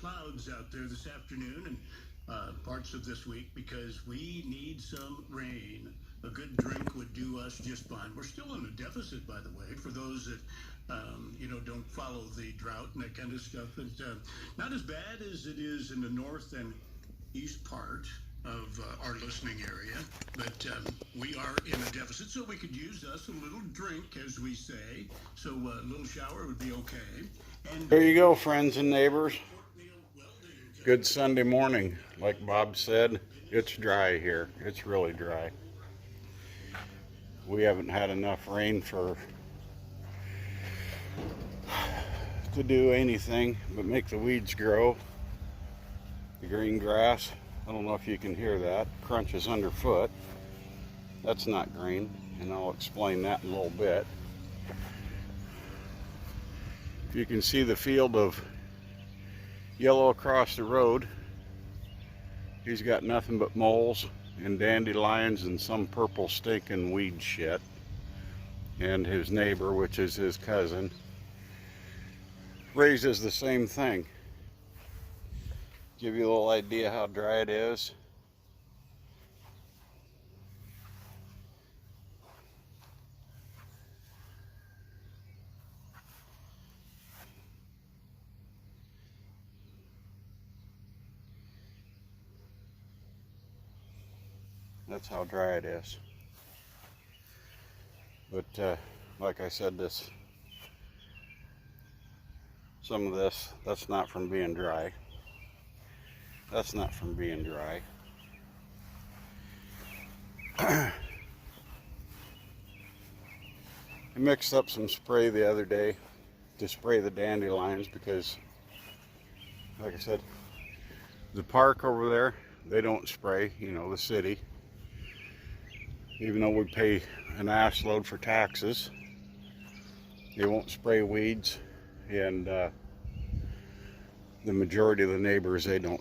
clouds out there this afternoon and parts of this week because we need some rain. A good drink would do us just fine. We're still in a deficit, by the way, for those that don't follow the drought and that kind of stuff. And not as bad as it is in the north and east part of our listening area, but we are in a deficit, so we could use us a little drink, as we say. So a little shower would be okay. And there you go, friends and neighbors. Good Sunday morning. Like Bob said, it's dry here. It's really dry. We haven't had enough rain to do anything but make the weeds grow. The green grass, I don't know if you can hear that, crunches underfoot. That's not green, and I'll explain that in a little bit. If you can see the field of yellow across the road, he's got nothing but moles and dandelions and some purple stinking weed shit. And his neighbor, which is his cousin, raises the same thing. Give you a little idea how dry it is. That's how dry it is. But like I said, some of this, that's not from being dry. That's not from being dry. I mixed up some spray the other day to spray the dandelions because, like I said, the park over there, they don't spray, the city. Even though we pay an ass load for taxes, they won't spray weeds, and the majority of the neighbors, they don't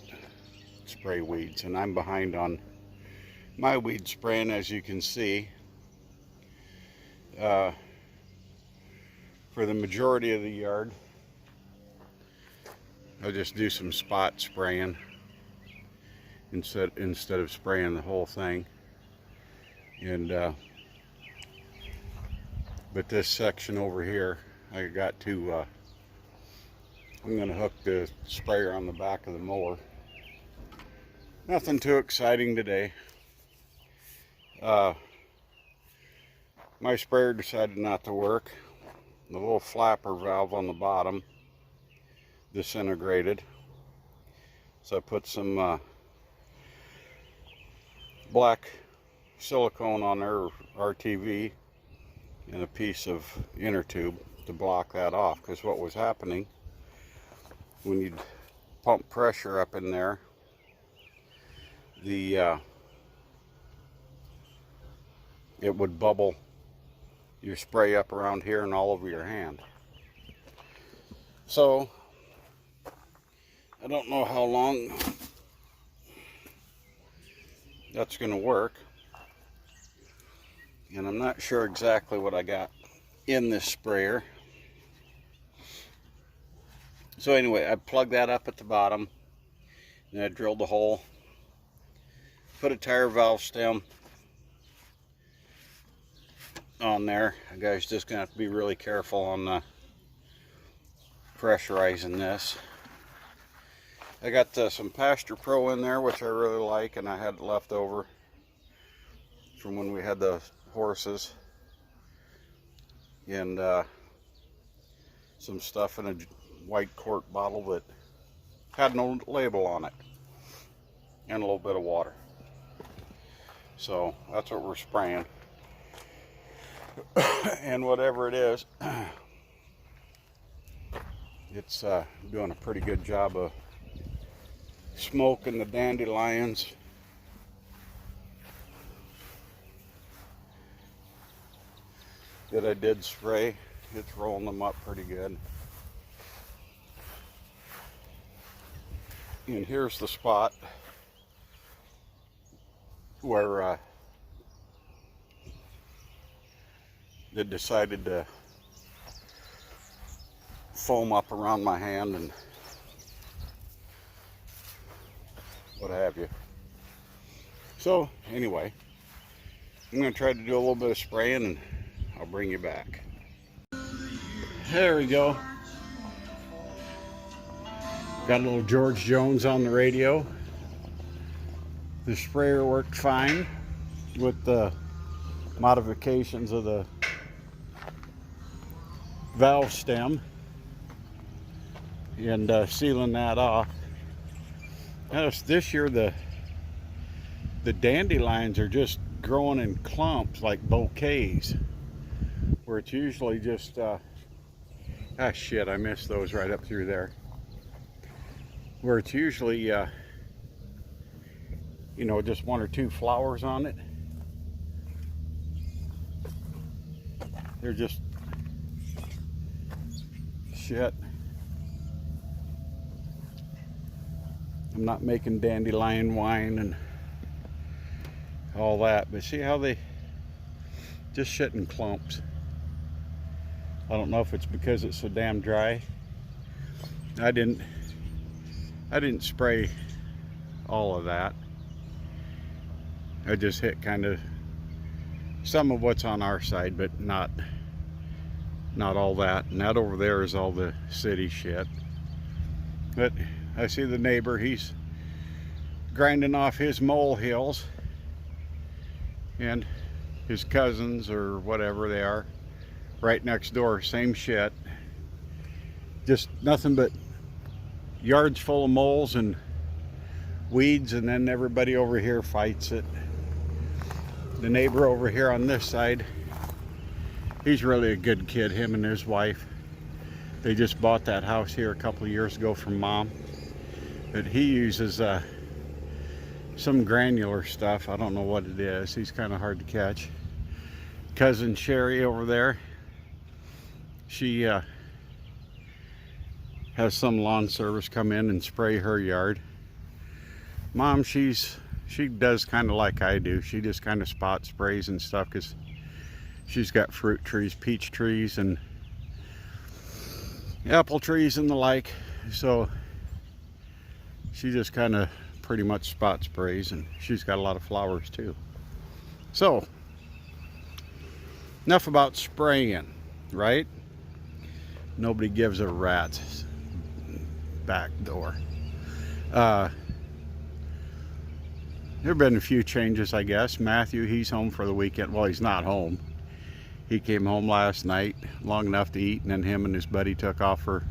spray weeds, and I'm behind on my weed spraying, as you can see. For the majority of the yard, I just do some spot spraying instead of spraying the whole thing. And but this section over here, I got to I'm gonna hook the sprayer on the back of the mower. Nothing too exciting today. My sprayer decided not to work. The little flapper valve on the bottom disintegrated, so I put some black silicone on there, RTV, and a piece of inner tube to block that off, because what was happening when you'd pump pressure up in there, it would bubble your spray up around here and all over your hand. So I don't know how long that's going to work, and I'm not sure exactly what I got in this sprayer. So anyway, I plugged that up at the bottom, and I drilled a hole, put a tire valve stem on there. You guys just gonna have to be really careful on pressurizing this. I got some Pasture Pro in there, which I really like, and I had left over from when we had the horses, and some stuff in a white quart bottle that had no label on it, and a little bit of water. So that's what we're spraying. And whatever it is, it's doing a pretty good job of smoking the dandelions. That I did spray. It's rolling them up pretty good. And here's the spot where they decided to foam up around my hand, and what have you. So anyway, I'm going to try to do a little bit of spraying and I'll bring you back. There we go. Got a little George Jones on the radio. The sprayer worked fine with the modifications of the valve stem and sealing that off. Notice this year the dandelions are just growing in clumps like bouquets, where it's usually just shit, I missed those right up through there. Where it's usually you know, just one or two flowers on it. They're just shit. I'm not making dandelion wine and all that, but see how they just shit in clumps. I don't know if it's because it's so damn dry. I didn't spray all of that. I just hit kind of some of what's on our side, but not all that. And that over there is all the city shit. But I see the neighbor, he's grinding off his molehills, and his cousins or whatever they are right next door, same shit. Just nothing but yards full of moles and weeds, and then everybody over here fights it. The neighbor over here on this side, he's really a good kid, him and his wife. They just bought that house here a couple of years ago from Mom. But he uses some granular stuff. I don't know what it is. He's kind of hard to catch. Cousin Sherry over there, she has some lawn service come in and spray her yard. Mom, she does kind of like I do. She just kind of spot sprays and stuff because she's got fruit trees, peach trees, and apple trees and the like. So she just kind of pretty much spot sprays, and she's got a lot of flowers too. So enough about spraying, right? Nobody gives a rat's back door. There have been a few changes, I guess. Matthew, he's home for the weekend. Well, he's not home. He came home last night, long enough to eat, and then him and his buddy took off for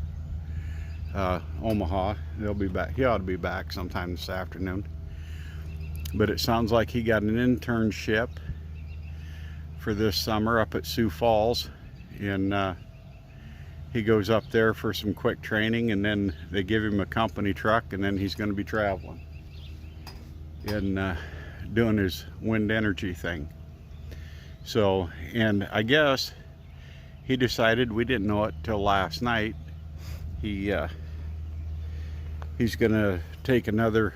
Omaha. They'll be back. He ought to be back sometime this afternoon. But it sounds like he got an internship for this summer up at Sioux Falls, and he goes up there for some quick training, and then they give him a company truck, and then he's going to be traveling and doing his wind energy thing. So, and I guess he decided, we didn't know it till last night, he's gonna take another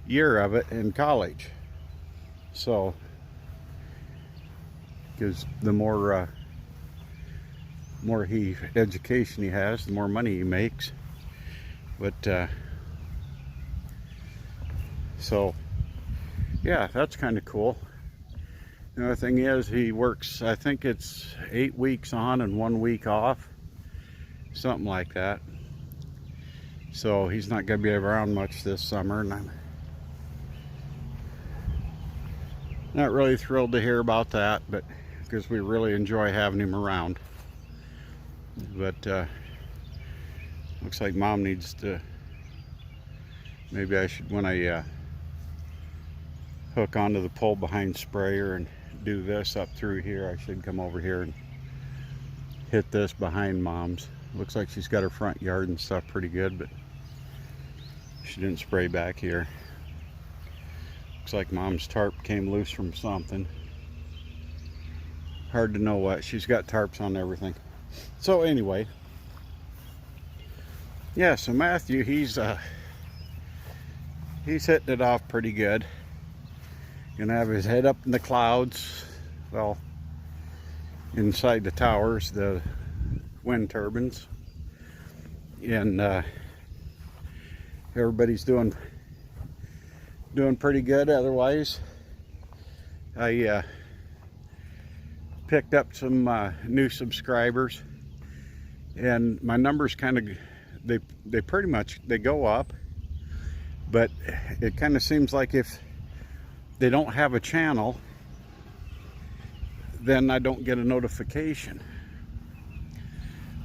year of it in college. So, because the more education he has, the more money he makes. But so yeah, that's kind of cool. The other thing is, he works, I think it's 8 weeks on and 1 week off, something like that. So he's not going to be around much this summer, and I'm not really thrilled to hear about that, but because we really enjoy having him around. But looks like Mom needs to, maybe I should, when I hook onto the pull behind sprayer and do this up through here, I should come over here and hit this behind Mom's. Looks like she's got her front yard and stuff pretty good, but she didn't spray back here. Looks like Mom's tarp came loose from something. Hard to know what. She's got tarps on everything. So anyway, yeah, so Matthew, he's hitting it off pretty good. Gonna have his head up in the clouds, well, inside the towers, the wind turbines, and everybody's doing Doing pretty good otherwise. I picked up some new subscribers, and my numbers kind of they pretty much they go up, but it kind of seems like if they don't have a channel, then I don't get a notification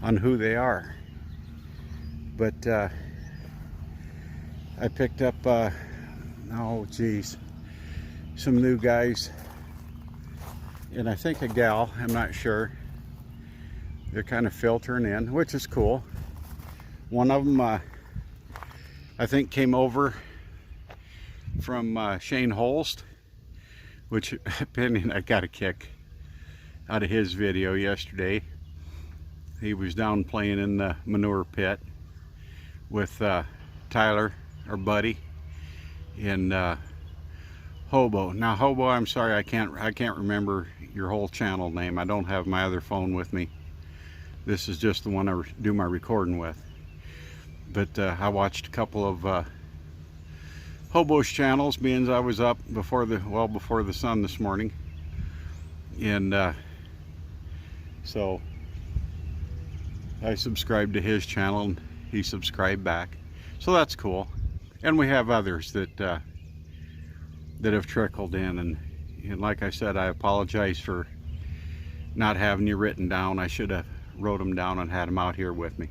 on who they are. But I picked up oh geez, some new guys, and I think a gal, I'm not sure. They're kind of filtering in, which is cool. One of them I think came over from Shane Holst, which opinion I got a kick out of his video yesterday. He was down playing in the manure pit with Tyler, our buddy, and Hobo. Now Hobo, I'm sorry, I can't remember your whole channel name. I don't have my other phone with me. This is just the one I do my recording with. But I watched a couple of Hobo's channels, being I was up before the sun this morning, and so I subscribed to his channel and he subscribed back, so that's cool. And we have others that that have trickled in, and like I said, I apologize for not having you written down. I should have wrote them down and had them out here with me,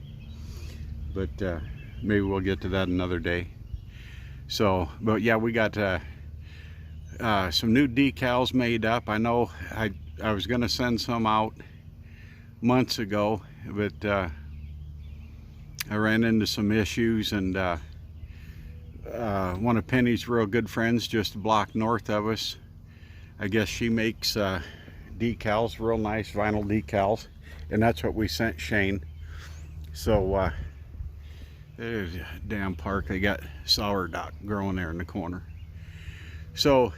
but maybe we'll get to that another day. So, but yeah, we got some new decals made up. I know I was gonna send some out months ago, but I ran into some issues, and one of Penny's real good friends just a block north of us, I guess she makes decals, real nice vinyl decals, and that's what we sent Shane. So there's a damn park. They got sourdough growing there in the corner. So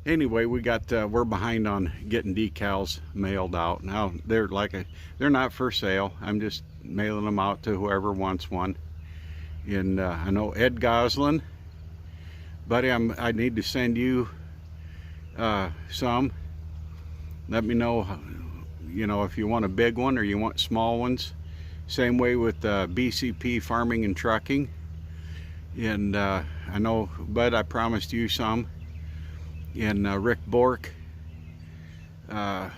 anyway, we got we're behind on getting decals mailed out. Now they're not for sale. I'm just mailing them out to whoever wants one. And I know Ed Goslin, buddy, I need to send you some. Let me know, you know, if you want a big one or you want small ones. Same way with BCP Farming and Trucking. And I know, Bud, I promised you some. And Rick Bork, I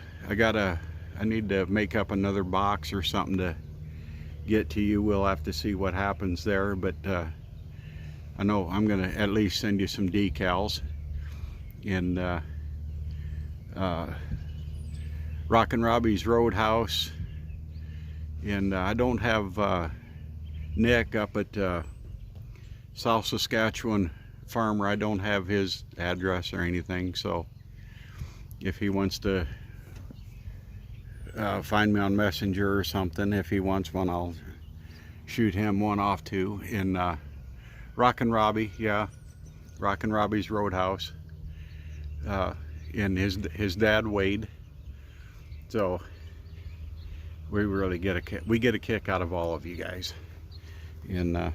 need to make up another box or something to get to you. We'll have to see what happens there, but I know I'm gonna at least send you some decals. And Rockin' Robbie's Roadhouse, and I don't have Nick up at South Saskatchewan Farmer. I don't have his address or anything, so if he wants to find me on Messenger or something, if he wants one, I'll shoot him one off too. In Rockin' Robbie, yeah, Rockin' Robbie's Roadhouse, and his dad Wade. So we really get a kick out of all of you guys. And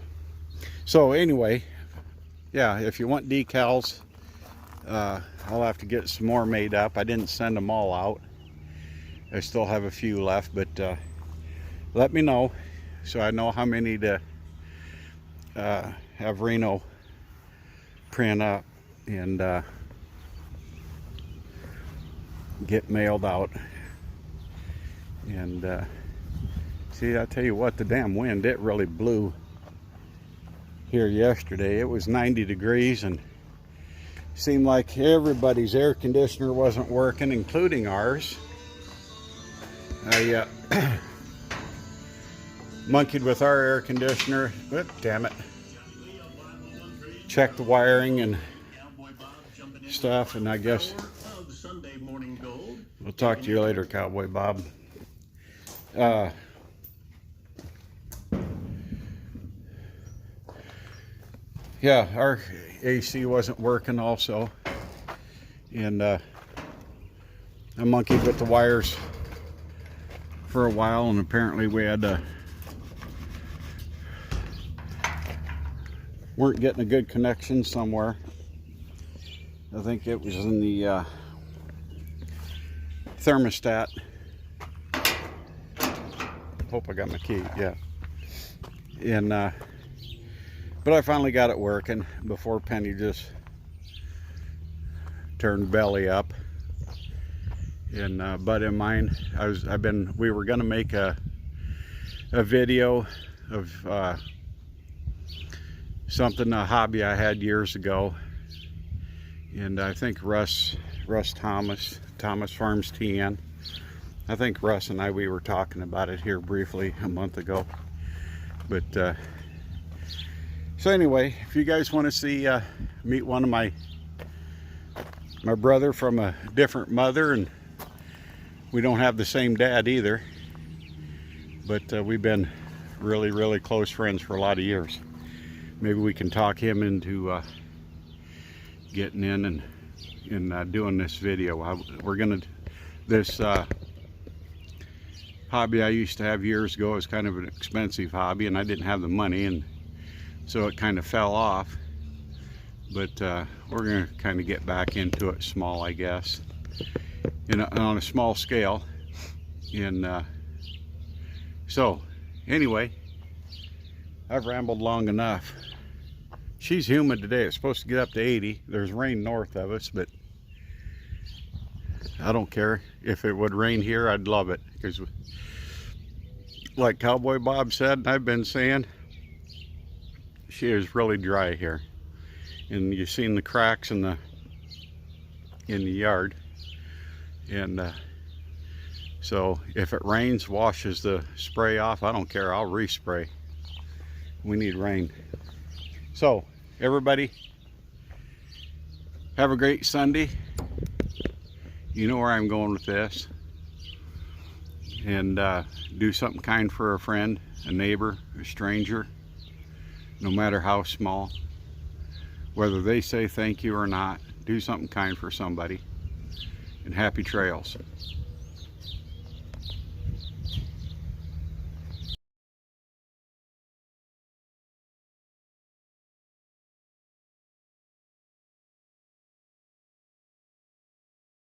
so anyway, yeah, if you want decals, I'll have to get some more made up. I didn't send them all out. I still have a few left, but let me know so I know how many to have Reno print up and get mailed out. And see, I tell you what, the damn wind, it really blew here yesterday. It was 90 degrees and seemed like everybody's air conditioner wasn't working, including ours. I monkeyed with our air conditioner, but damn it, checked the wiring and stuff, and I guess we'll talk to you later, Cowboy Bob. Yeah, our AC wasn't working also, and I monkeyed with the wires for a while, and apparently we had to weren't getting a good connection somewhere. I think it was in the thermostat. Hope I got my key, yeah. And but I finally got it working before Penny just turned belly up. And but in mine, we were gonna make a video of something, a hobby I had years ago, and I think Russ Thomas Farms TN, I think Russ and we were talking about it here briefly a month ago. But so anyway, if you guys want to see meet one of my brother from a different mother, and we don't have the same dad either, but we've been really close friends for a lot of years. Maybe we can talk him into getting in and doing this video. This hobby I used to have years ago is kind of an expensive hobby, and I didn't have the money, and so it kind of fell off. But we're gonna kind of get back into it small, I guess, on a small scale. And so anyway, I've rambled long enough. She's humid today. It's supposed to get up to 80. There's rain north of us, but I don't care. If it would rain here, I'd love it, because like Cowboy Bob said, and I've been saying, she is really dry here. And you've seen the cracks in the yard. And so if it rains, washes the spray off, I don't care, I'll respray. We need rain. So everybody, have a great Sunday. You know where I'm going with this. And do something kind for a friend, a neighbor, a stranger, no matter how small. Whether they say thank you or not, do something kind for somebody. And happy trails.